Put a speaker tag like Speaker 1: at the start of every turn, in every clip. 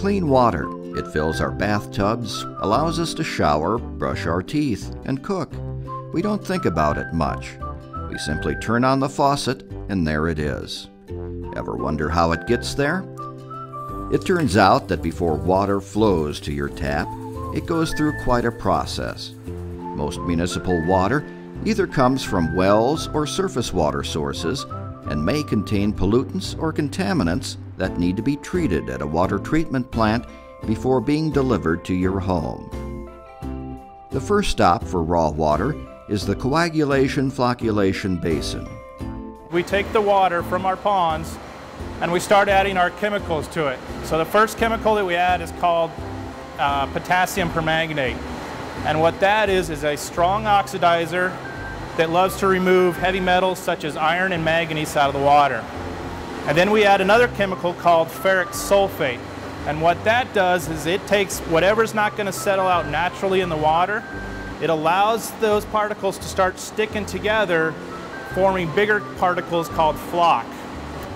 Speaker 1: clean water. It fills our bathtubs, allows us to shower, brush our teeth, and cook. We don't think about it much. We simply turn on the faucet, and there it is. Ever wonder how it gets there? It turns out that before water flows to your tap, it goes through quite a process. Most municipal water either comes from wells or surface water sources and may contain pollutants or contaminants that need to be treated at a water treatment plant before being delivered to your home. The first stop for raw water is the coagulation flocculation basin.
Speaker 2: We take the water from our ponds and we start adding our chemicals to it. So the first chemical that we add is called potassium permanganate. And what that is a strong oxidizer that loves to remove heavy metals such as iron and manganese out of the water. And then we add another chemical called ferric sulfate. And what that does is it takes whatever's not going to settle out naturally in the water, it allows those particles to start sticking together, forming bigger particles called flock.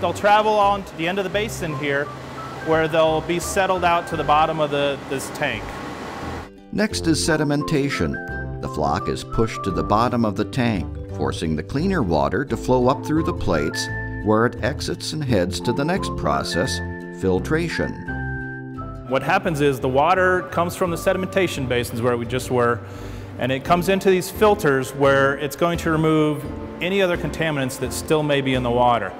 Speaker 2: They'll travel on to the end of the basin here, where they'll be settled out to the bottom of this tank.
Speaker 1: Next is sedimentation. The flock is pushed to the bottom of the tank, forcing the cleaner water to flow up through the plates, where it exits and heads to the next process, filtration.
Speaker 2: What happens is the water comes from the sedimentation basins where we just were, and it comes into these filters where it's going to remove any other contaminants that still may be in the water.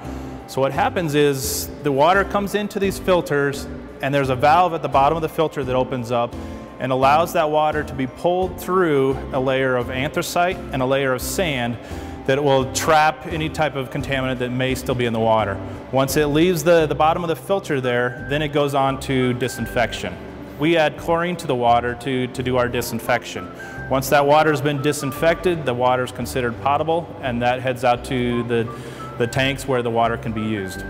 Speaker 2: So what happens is the water comes into these filters, and there's a valve at the bottom of the filter that opens up and allows that water to be pulled through a layer of anthracite and a layer of sand that will trap any type of contaminant that may still be in the water. Once it leaves the bottom of the filter there, then it goes on to disinfection. We add chlorine to the water to do our disinfection. Once that water's been disinfected, the water is considered potable, and that heads out to the tanks where the water can be used.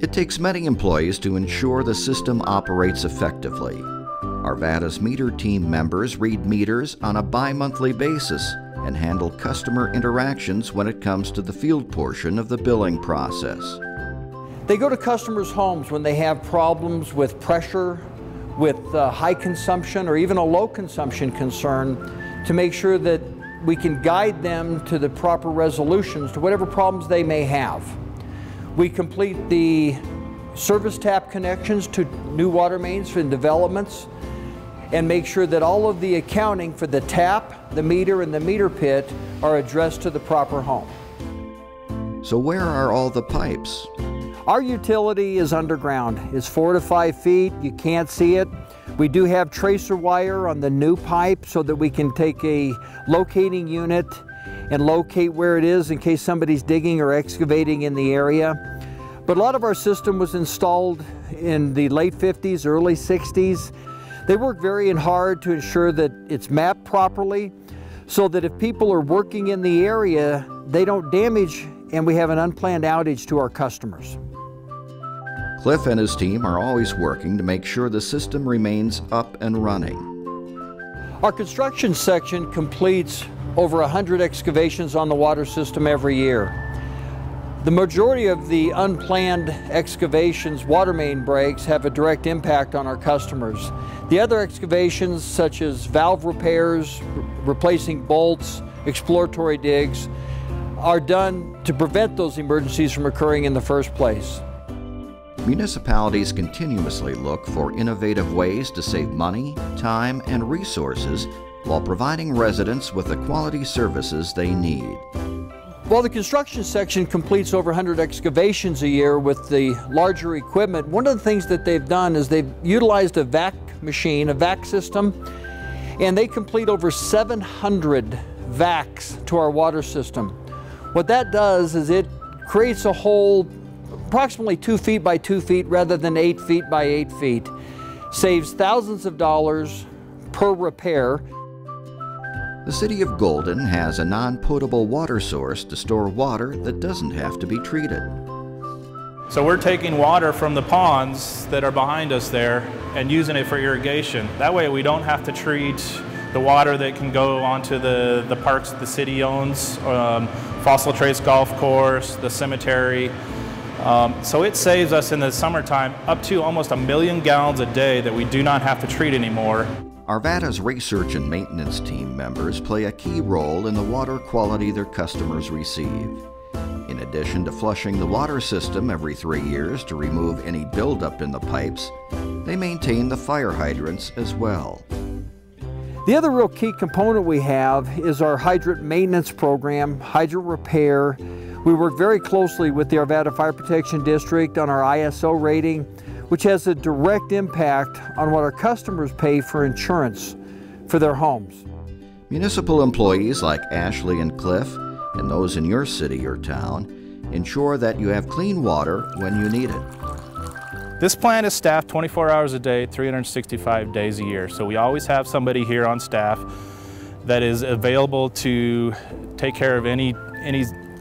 Speaker 1: It takes many employees to ensure the system operates effectively. Arvada's meter team members read meters on a bi-monthly basis and handle customer interactions when it comes to the field portion of the billing process.
Speaker 3: They go to customers' homes when they have problems with pressure, with high consumption, or even a low consumption concern, to make sure that we can guide them to the proper resolutions to whatever problems they may have. We complete the service tap connections to new water mains for developments, and make sure that all of the accounting for the tap, the meter, and the meter pit are addressed to the proper home.
Speaker 1: So where are all the pipes?
Speaker 3: Our utility is underground. It's 4 to 5 feet. You can't see it. We do have tracer wire on the new pipe so that we can take a locating unit and locate where it is in case somebody's digging or excavating in the area. But a lot of our system was installed in the late 50s, early 60s. They work very hard to ensure that it's mapped properly so that if people are working in the area, they don't damage and we have an unplanned outage to our customers.
Speaker 1: Cliff and his team are always working to make sure the system remains up and running.
Speaker 3: Our construction section completes over 100 excavations on the water system every year. The majority of the unplanned excavations, water main breaks, have a direct impact on our customers. The other excavations, such as valve repairs, replacing bolts, exploratory digs, are done to prevent those emergencies from occurring in the first place.
Speaker 1: Municipalities continuously look for innovative ways to save money, time, and resources while providing residents with the quality services they need.
Speaker 3: While the construction section completes over 100 excavations a year with the larger equipment, one of the things that they've done is they've utilized a vac machine, a vac system, and they complete over 700 vacs to our water system. What that does is it creates a hole approximately 2 feet by 2 feet rather than 8 feet by 8 feet. Saves thousands of dollars per repair.
Speaker 1: The City of Golden has a non-potable water source to store water that doesn't have to be treated.
Speaker 2: So we're taking water from the ponds that are behind us there and using it for irrigation. That way we don't have to treat the water that can go onto the parks that the city owns, Fossil Trace Golf Course, the cemetery. So it saves us in the summertime up to almost 1 million gallons a day that we do not have to treat anymore.
Speaker 1: Arvada's research and maintenance team members play a key role in the water quality their customers receive. In addition to flushing the water system every 3 years to remove any buildup in the pipes, they maintain the fire hydrants as well.
Speaker 3: The other real key component we have is our hydrant maintenance program, hydrant repair. We work very closely with the Arvada Fire Protection District on our ISO rating, which has a direct impact on what our customers pay for insurance for their homes.
Speaker 1: Municipal employees like Ashley and Cliff, and those in your city or town, ensure that you have clean water when you need it.
Speaker 2: This plant is staffed 24 hours a day, 365 days a year. So we always have somebody here on staff that is available to take care of any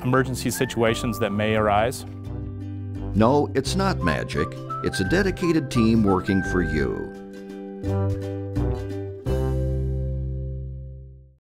Speaker 2: emergency situations that may arise.
Speaker 1: No, it's not magic. It's a dedicated team working for you.